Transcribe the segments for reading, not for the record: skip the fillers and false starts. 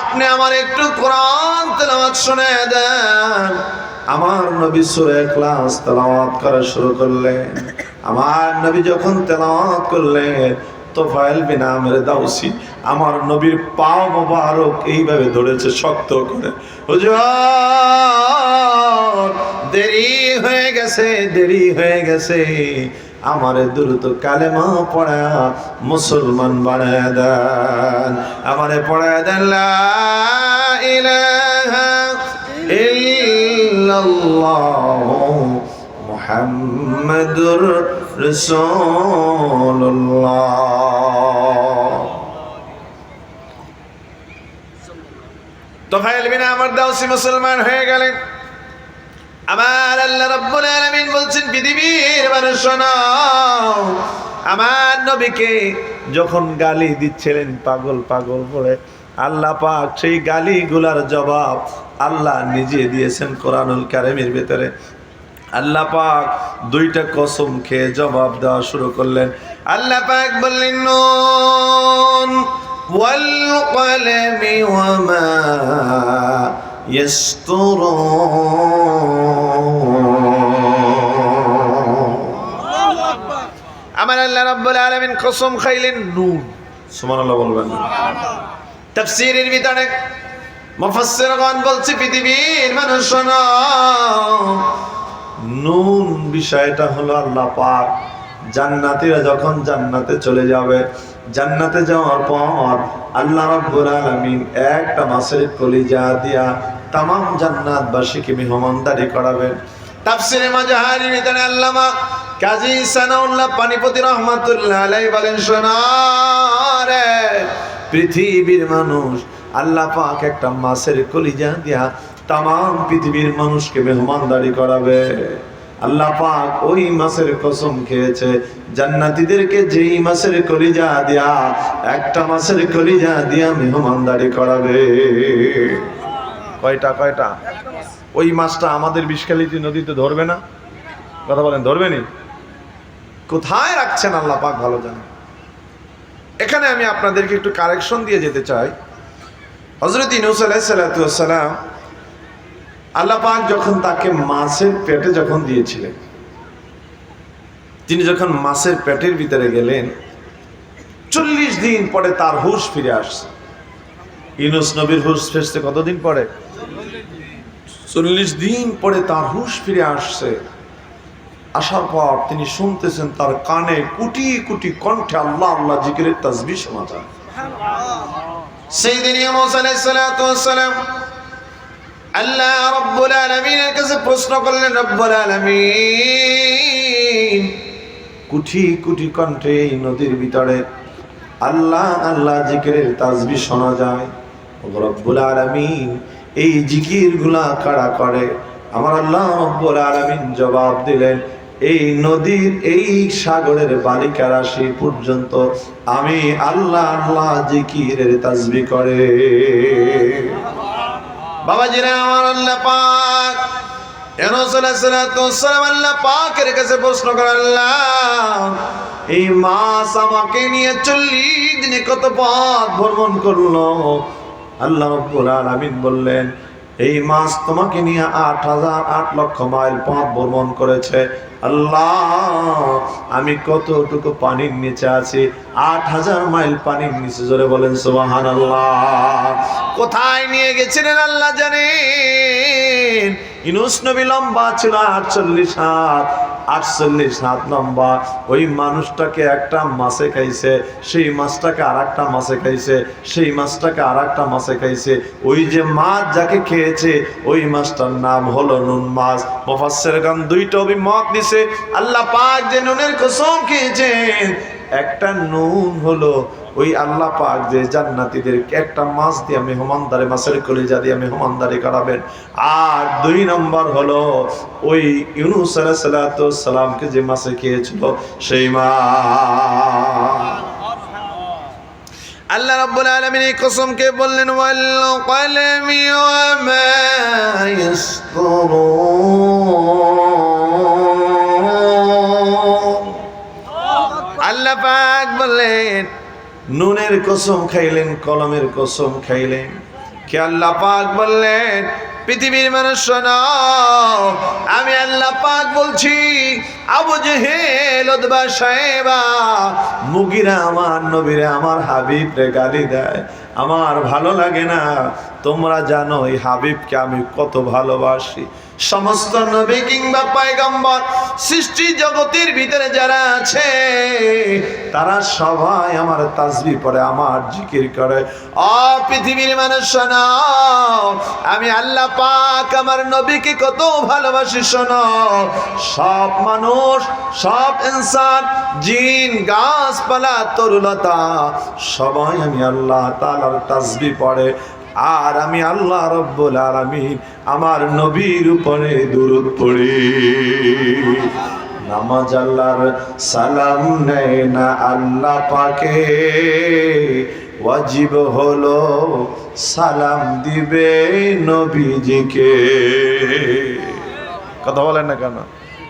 আপনি আমার একটু কোরআন তেলাওয়াত শোনায় দেন। আমার নবী সূরা ইখলাস তেলাওয়াত করা শুরু করলেন। আমার নবী যখন তেলাওয়াত করলেন, তোফায়েল বিন আমের দাউসি আমার নবীর পা মোবারক এইভাবে ধরেছে শক্ত করে। হুজুর, দেরি হয়ে গেছে, দেরি হয়ে গেছে, আমারে দ্রুত কালেমা পড়া মুসলমান বানায় দেন, আমারে পড়ায় দেন লা ইলাহা ইল্লাল্লাহ মুহাম্মাদুর রাসূলুল্লাহ। তোফায়েল বিন আমর দাউসি মুসলমান হয়ে গেলেন। আমার আল্লাহ রাব্বুল আলামিন বলছেন, পৃথিবীর মানুষ শোনো, আমার নবীকে যখন গালি দিচ্ছিলেন পাগল পাগল বলে, আল্লাহ পাক সেই গালিগুলার জবাব আল্লাহ নিজে দিয়েছেন কোরআনুল কারীমের ভিতরে। আল্লাহ পাক দুইটা কসম খেয়ে জবাব দেওয়া শুরু করলেন। আল্লাহ পাক বললেন, নুন ওয়াল কলমি ওয়া মা আমার আল্লাহ রাব্বুল আলামিন কসম খাইলেন নুন। সুবহানাল্লাহ বলবেন না? তাফসীরের ভিতরে মুফাসসিরগণ বলছে, পৃথিবীর মানুষ শোনো, নুন বিষয়টা হলো আল্লাহ পাক জান্নাতীরা যখন জান্নাতে চলে যাবে, জান্নাতে যাওয়ার পর আল্লাহ রাব্বুল আলামিন একটা মাছের কলিজা দিয়া তামাম জান্নাতবাসীকে মেহমানদারি করাবেন। তাফসীরে মাজাহারির ভিতরে আল্লামা কাজী সানাউল্লাহ পানিপতি রহমাতুল্লাহ আলাইহি বলেন, শোনো রে পৃথিবীর মানুষ, আল্লাহ পাক একটা মাছের কলিজা দিয়া তামাম পৃথিবীর মানুষকে মেহমানদারি করাবে। আল্লাহ পাক ওই মাছের কসম খেয়েছে, জান্নাতীদেরকে যেই মাছের কলিজা দিয়া, একটা মাছের কলিজা দিয়া মেহমানদারি করাবে। কয়টা কয়টা? ওই মাছটা আমাদের বিষখালিতে নদীতে ধরবে না? কথা বলেন, ধরবে নি? কোথায় রাখছেন আল্লাহ পাক ভালো জানেন। এখানে আমি আপনাদেরকে একটু কারেকশন দিয়ে যেতে চাই। হযরত ইউনূস আলাইহিস সালাতু ওয়াস সালাম, আল্লাহ পাক যখন তাকে মাছের পেটে যখন দিয়েছিলেন, তিনি যখন মাছের পেটের ভিতরে গেলেন, 40 দিন পরে তার হুঁশ ফিরে আসছে। ইউনূস নবীর হুঁশ ফিরতে কতদিন পরে? 40 দিন পরে তার হুঁশ ফিরে আসছে। আসার পর তিনি শুনতেছেন তার কানে কোটি কোটি কণ্ঠে আল্লাহ আল্লাহ জিকিরের তাসবিহ শোনা যায়। সাইয়্যিদিনা ইউনূস আলাইহিস সালাতু ওয়াস সালাম আল্লাহ রাব্বুল আলামিনের কাছে প্রশ্ন করলেন, রব্বুল আলামিন, কোটি কোটি কণ্ঠে এই নদীর ভিতরে আল্লাহ আল্লাহ জিকিরের তাসবিহ শোনা যায়, রব্বুল আলামিন এই জিকিরগুলা কারা করে? আমার আল্লাহ রব্বুল আলামিন জবাব দিলেন, এই নদীর এই সাগরের বালিকা রাশি পর্যন্ত আমি আল্লাহ আল্লাহ জিকিরের তাসবিহ করে। বাবাজিরা আমার, আল্লাহ পাক ইউনূস আলাইহিস সালাতু ওয়াস সালাম আল্লাহ পাকের কাছে প্রশ্ন করে, আল্লাহ এই মাছ আমাকে নিয়ে 40 দিনে কত পথ ভ্রমণ করলো? আল্লাহ রাব্বুল আলামিন বললেন, এই মাছ তোমাকে নিয়ে 8 লক্ষ মাইল পথ ভ্রমণ করেছে। আল্লাহ আমি কতটুকু পানির নিচে আছি? 8000 মাইল পানির নিচে। জোরে বলেন সুবহানাল্লাহ। কোথায় নিয়ে গেছিলেন আল্লাহ জানেন। ইউনূস নবী লম্বা ছিল 48 হাত, 48 হাত লম্বা। ওই মানুষটাকে একটা মাছে খাইছে, সেই মাছটাকে আর একটা মাছে খাইছে, সেই মাছটাকে আর একটা মাছে খাইছে। ওই যে মাছ যাকে খেয়েছে ওই মাছটার নাম হলো নুন মাছ। মুফাসসিরগণ দুইটা অভিমত দিছে। আল্লাহ পাক যে নুনের কসম খেয়েছেন, একটা নুন হলো ওই আল্লাহ পাক যে জান্নাতীদেরকে একটা মাছ দিয়ে মেহমানদারি, মাছের কলিজা দিয়ে মেহমানদারি করাবেন। আর 2 নম্বর হলো ওই ইউনূস আলাইহিস সালাতু ওয়াস সালামকে যে মাছে খেয়েছিল সেই মাছ। আল্লাহ রাব্বুল আলামিন এই কসমকে বললেন, ওয়াল কলমি ওয়া মা ইয়াসতুরুন। আল্লাহ পাক বললেন, নুনের কসম খাইলেন, কলমের কসম খাইলেন। কে আল্লাহ পাক বললেন, পৃথিবীর মানুষ শোনো, আমি আল্লাহ পাক বলছি, আবু জেহেল, উতবা, সাইবা, মুগিরা আমার নবীরে, আমার হাবিবরে গালি দেয়, আমার ভালো লাগে না। তোমরা জানো এই হাবিবকে আমি কত ভালোবাসি। সমস্ত নবী কিংবা পয়গম্বর সৃষ্টি জগতের ভিতরে যারা আছে তারা সবাই আমার তাসবিহ পড়ে, আমার জিকির করে। ও পৃথিবীর মানুষ শোনো, আমি আল্লাহ পাক আমার নবীকে কত ভালোবাসি শোনো। সব মানুষ, সব ইনসান, জিন, গাছপালা, তরুলতা সবাই আমি আল্লাহ তাআলার তাসবিহ পড়ে। আর আমি আল্লাহ রব্বুল আলামিন আমার নবীর উপরে দুরূদ পড়ি। নামাজ আল্লাহর সালাম নেয় না আল্লাহ পাকে, ওয়াজিব হলো সালাম দিবে নবীজিকে। কথা বলেন না কেন?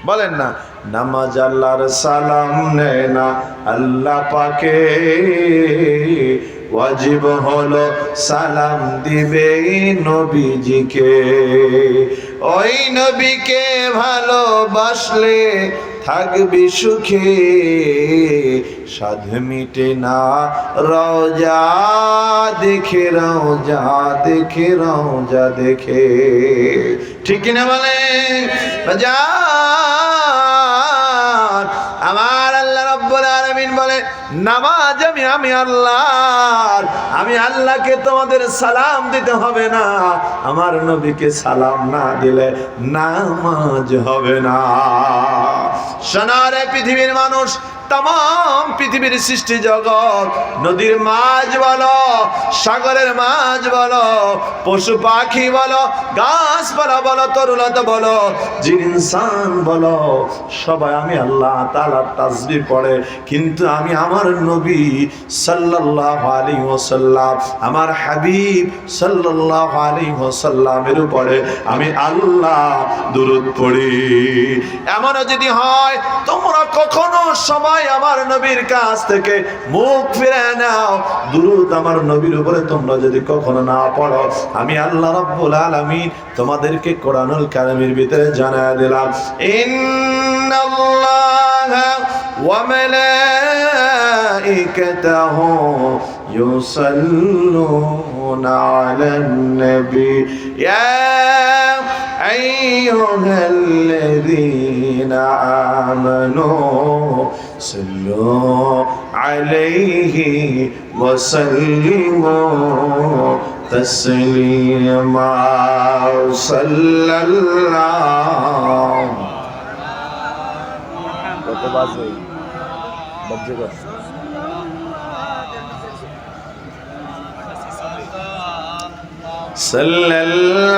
বলেন না, নামাজ আল্লাহর সালাম নেয় না আল্লাহ পাকে, ওয়াজিব হলো সালাম দিবে নবীজিকে। ওই নবীকে ভালোবাসলে থাকবি সুখে, সাধ মিটে না রওজা দেখে, রওজা দেখে, রওজা দেখে। ঠিক কিনা বলেন? আমার আল্লাহ রাব্বুল আলামিন বলে, নামাজ আমি আল্লাহর, আমি আল্লাহকে তোমাদের সালাম দিতে হবে না। আমার নবীকে সালাম না দিলে নামাজ হবে না। সোনারে পৃথিবীর মানুষ, तमाम পৃথিবীর সৃষ্টি জগৎ, নদীর মাছ বলো, সাগরের মাছ বলো, পশু পাখি বলো, গাছপালা বলো, তরুলতা বলো, জিন ইনসান বলো, সবাই আমি আল্লাহ তাআলার তাসবিহ পড়ে। কিন্তু আমি আমার নবী সাল্লাল্লাহু আলাইহি ওয়াসাল্লাম, আমার হাবিব সাল্লাল্লাহু আলাইহি ওয়াসাল্লামের উপরে আমি আল্লাহ দুরূদ পড়ি। এমনও যদি হয় তোমরা কখনো সবাই আমার নবীর কাছ থেকে মুখ ফিরে নাও, দুরূদ আমার নবীর উপরে তোমরা যদি কখনো না পড়ো, আমি আল্লাহ রাব্বুল আলামিন তোমাদেরকে কোরআনুল কারীমের ভিতরে জানায় দিলাম, ইন্নাল্লাহা ওয়া মালাইকাতাহু ইউসাল্লুনা আলান নবী ইয়া আইয়ুহাল্লাযীনা আমানু সাল্লু আলাইহি ওয়া সাল্লিমু তাসলিমা সাল্লাল্লাহু। কত বাজে বাজে কর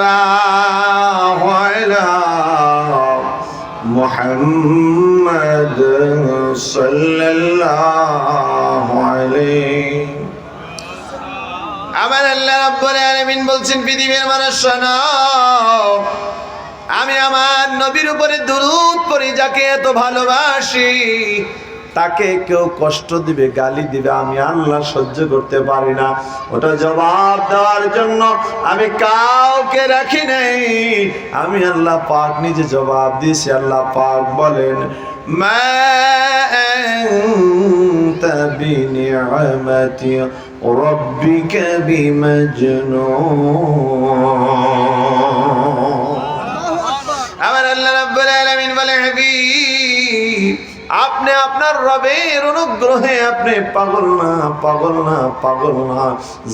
সাল্লাল্লাহু আলা মুহাম্মদ সাল্লাল্লাহু আলাইহি। আমার আল্লাহ রাব্বুল আলামিন বলছেন, পৃথিবীর মানুষ শোনো, আমি আমার নবীর উপরে দুরূদ পড়ি, যাকে এত ভালোবাসি, তাকে কেউ কষ্ট দিবে, গালি দিবে, আমি আল্লাহ সহ্য করতে পারি না। ওটা জবাব দেওয়ার জন্য আমি কাউকে রাখি নাই, আমি আল্লাহ পাক নিজে জবাব দিয়েছি। আল্লাহ পাক বলেন, মা আনতা বিনিআমাতি রাব্বিকা বিমাজনুন। আমার আল্লাহ রাব্বুল আলামিন বলে, হাবিব, আপনি আপনার রবের অনুগ্রহে আপনি পাগল না, পাগল না, পাগল না।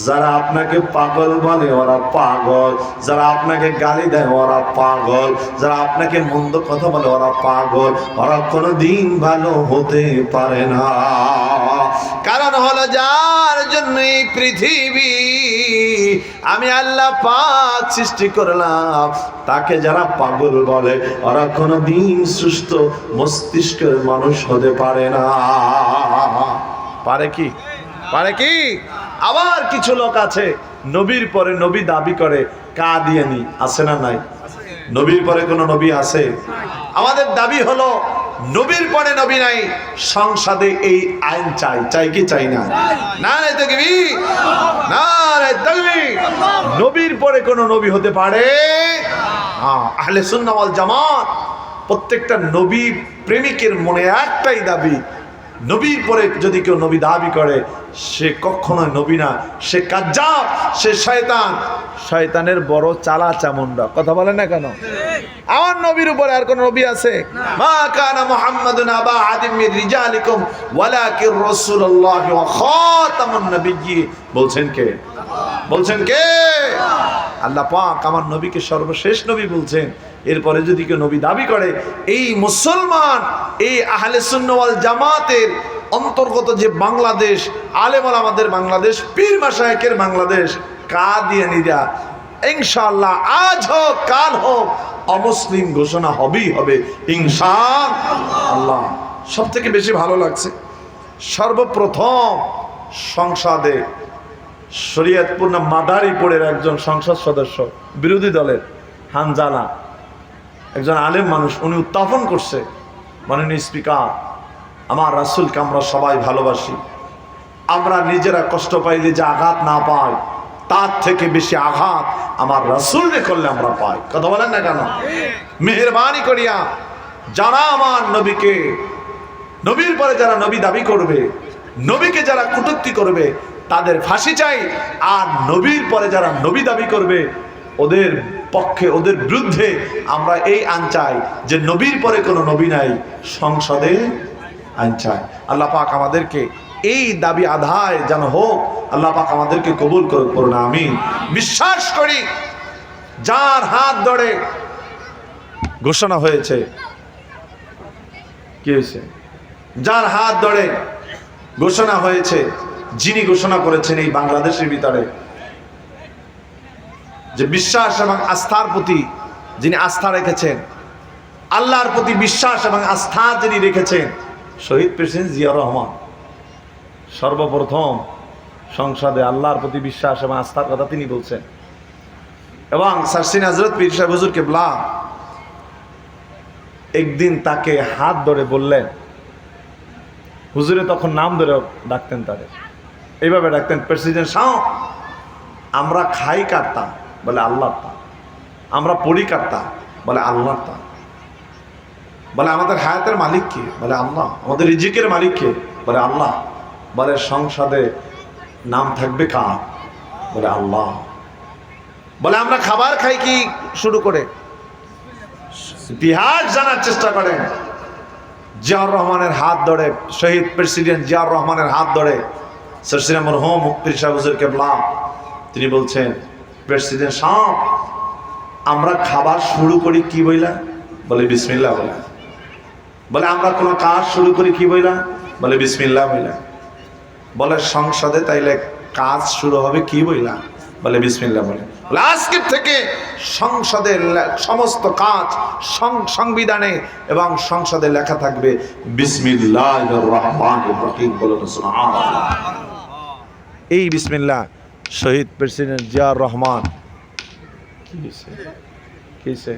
যারা আপনাকে পাগল বলে ওরা পাগল, যারা আপনাকে গালি দেয় ওরা পাগল, যারা আপনাকে মন্দ কথা বলে ওরা পাগল, ওরা কোনোদিন ভালো হতে পারে না। কারণ হলো, যার জন্য এই পৃথিবী আমি আল্লাহ পাক সৃষ্টি করলাম, তাকে যারা পাগল বলে ওরা কোনোদিন সুস্থ মস্তিষ্কের মানুষ হতে পারে না। পারে কি? পারে কি? আবার কিছু লোক আছে নবীর পরে নবী দাবি করে, কাদিয়ানি আছে না নাই? নবীর পরে কোন নবী আছে? আমাদের দাবি হলো নবীর পরে নবী নাই, সংসদে এই আইন চাই। চাই কি চাই না? নারে তাকবীর, নারে তাকবীর। নবীর পরে কোনো নবী হতে পারে আহলে সুন্নাহ ওয়াল জামাত প্রত্যেকটা নবী প্রেমিকের মনে একটাই দাবি, নবীর পরে যদি কেউ নবী দাবি করে সে কখনোই নবী না, সে কাজ্জাব, সে শয়তান, শয়তানের বড় চালা চামুন্ডা। কথা বলে না কেন? আমার নবীর উপরে আর কোন নবী আছে? মা কানা মুহাম্মাদুন আবা আহাদিম মির রিজালিকুম ওয়ালাকির রাসূলুল্লাহ ওয়া খাতামুন নবিয়্যিন। বলছেন কে? বলছেন কে? আল্লাহ পাক আমার নবীকে সর্বশেষ নবী বলছেন। এরপরে যদি কেউ নবী দাবি করে, এই মুসলমান, এই আহলে সুন্নাহ ওয়াল জামাতের অন্তর্গত যে বাংলাদেশ, আলেম ওলামাদের বাংলাদেশ, পীর মাশায়েখের বাংলাদেশ, কাদিয়ানীরা ইনশাআল্লাহ আজ হোক কাল হোক অমুসলিম ঘোষণা হবেই হবে ইনশাআল্লাহ। সব থেকে বেশি ভালো লাগছে সর্বপ্রথম সংসদে শরীয়তপূর্ণ মাদারীপুরের একজন সংসদ সদস্য, বিরোধী দলের হানজালা, একজন আলেম মানুষ, উনি উত্থাপন করছে, মাননীয় স্পিকার, আমার রাসূলকে আমরা সবাই ভালোবাসি, আমরা নিজেরা কষ্ট পাইলে যে আঘাত না পাই তার থেকে বেশি আঘাত আমার রাসূলকে করলে আমরা পাই। কথা বলেন না কেন? মেহেরবানি করিয়া যারা আমার নবীকে, নবীর পরে যারা নবী দাবি করবে, নবীকে যারা কটূক্তি করবে তাদের ফাঁসি চাই, আর নবীর পরে যারা নবী দাবি করবে ওদের পক্ষে, ওদের বিরুদ্ধে আমরা এই আইন চাই যে নবীর পরে কোনো নবী নাই, সংসদে আইন চাই। আল্লাহ পাক আমাদেরকে এই দাবি আদায় যেন হোক, আল্লাহ পাক আমাদেরকে কবুল করুন, আমিন। বিশ্বাস করি যার হাত ধরে ঘোষণা হয়েছে, কি হয়েছে? যার হাত ধরে ঘোষণা হয়েছে, যিনি ঘোষণা করেছেন এই বাংলাদেশের ভিতরে যে বিশ্বাস এবং আস্থার প্রতি যিনি আস্থা রেখেছেন, আল্লাহর প্রতি বিশ্বাস এবং আস্থা যিনি রেখেছেন, শহীদ প্রেসিডেন্ট জিয়াউর রহমান সর্বপ্রথম সংসদে আল্লাহর প্রতি বিশ্বাস এবং আস্থার কথা তিনি বলছেন। এবং সারসিন হযরত পীর সাহেব হুজুর কেবলা একদিন তাকে হাত ধরে বললেন, হুজুরে তখন নাম ধরে ডাকতেন, তাদের এইভাবে ডাকতেন, প্রেসিডেন্ট সাহেব, আমরা খাই কাটতা, বলে আল্লাহর তা, আমরা পড়ি কাটতা, বলে আল্লাহর তা, বলে আমাদের হায়াতের মালিক কে? বলে আল্লাহ। আমাদের রিজিকের মালিক কে? বলে আল্লাহ। বলে সংসদে নাম থাকবে কার? বলে আল্লাহ। বলে আমরা খাবার খাই কি শুরু করে? ইতিহাস জানার চেষ্টা করেন, জিয়াউর রহমানের হাত ধরে, শহীদ প্রেসিডেন্ট জিয়াউর রহমানের হাত ধরে সরসিনা মরহুম পীর সাহেব হুজুর কেবলা তিনি বলছেন, প্রেসিডেন্ট সাহেব, আমরা খাবার শুরু করি কি বইলা? বলে বিসমিল্লাহ বইলা। বলে আমরা কোনো কাজ শুরু করি কি বইলা? বলে বিসমিল্লাহ বইলা। বলে সংসদে তাইলে কাজ শুরু হবে কি বইলা? বলে বিসমিল্লাহ বলে। বলে আজকের থেকে সংসদের সমস্ত কাজ সংবিধানে এবং সংসদে লেখা থাকবে বিসমিল্লাহির রহমানির রহিম। বলে সুবহানাল্লাহ। এই বিসমিল্লাহ শহীদ প্রেসিডেন্ট জিয়াউর রহমান কি হয়েছে?